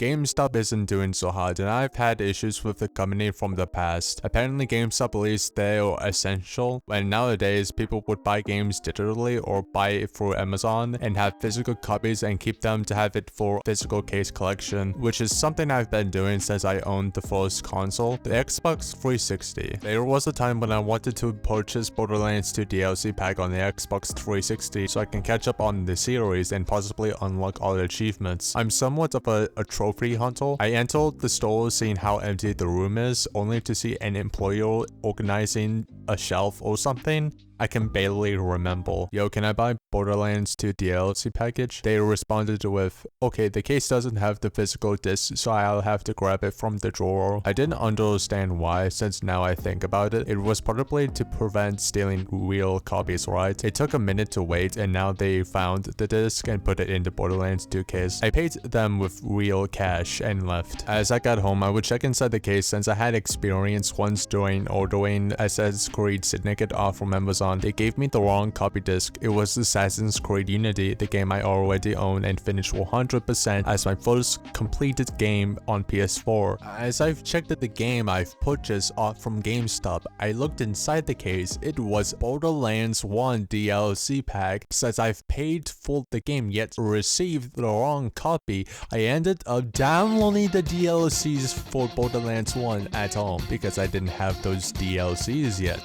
GameStop isn't doing so hot, and I've had issues with the company from the past. Apparently GameStop believes they're essential, and nowadays people would buy games digitally or buy it through Amazon and have physical copies and keep them to have it for physical case collection, which is something I've been doing since I owned the first console, the Xbox 360. There was a time when I wanted to purchase Borderlands 2 DLC pack on the Xbox 360 so I can catch up on the series and possibly unlock all the achievements. I'm somewhat of a trophy hunter. I entered the store seeing how empty the room is, only to see an employee organizing a shelf or something. I can barely remember. Yo, can I buy Borderlands 2 DLC package? They responded with, okay, the case doesn't have the physical disc, so I'll have to grab it from the drawer. I didn't understand why, since now I think about it. It was probably to prevent stealing real copies, right? It took a minute to wait, and now they found the disc and put it in the Borderlands 2 case. I paid them with real cash and left. As I got home, I would check inside the case since I had experience once during ordering Assassin's Creed Syndicate off from Amazon. They gave me the wrong copy disc. It was Assassin's Creed Unity, the game I already own and finished 100% as my first completed game on PS4. As I've checked the game I've purchased off from GameStop, I looked inside the case. It was Borderlands 1 DLC pack. Since I've paid for the game yet received the wrong copy, I ended up downloading the DLCs for Borderlands 1 at home because I didn't have those DLCs yet.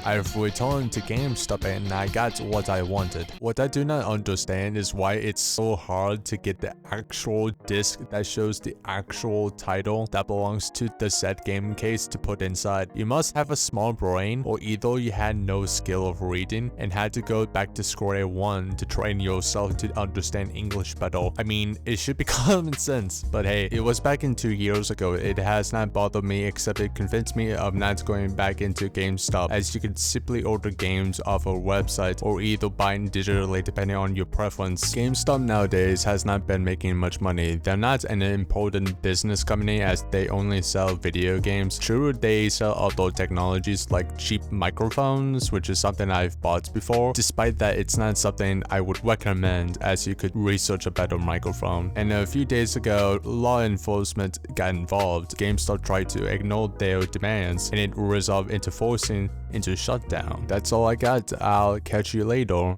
I've returned to GameStop and I got what I wanted. What I do not understand is why it's so hard to get the actual disc that shows the actual title that belongs to the said game case to put inside. You must have a small brain, or either you had no skill of reading and had to go back to square one to train yourself to understand English better. I mean, it should be common sense, but hey, it was back in 2 years ago. It has not bothered me, except it convinced me of not going back into GameStop, as you can simply order games off a website or either buying digitally depending on your preference. GameStop nowadays has not been making much money. They're not an important business company as they only sell video games. True, they sell other technologies like cheap microphones, which is something I've bought before. Despite that, it's not something I would recommend, as you could research a better microphone. And a few days ago, law enforcement got involved. GameStop tried to ignore their demands, and it resolved into forcing into shutdown. That's all I got. I'll catch you later.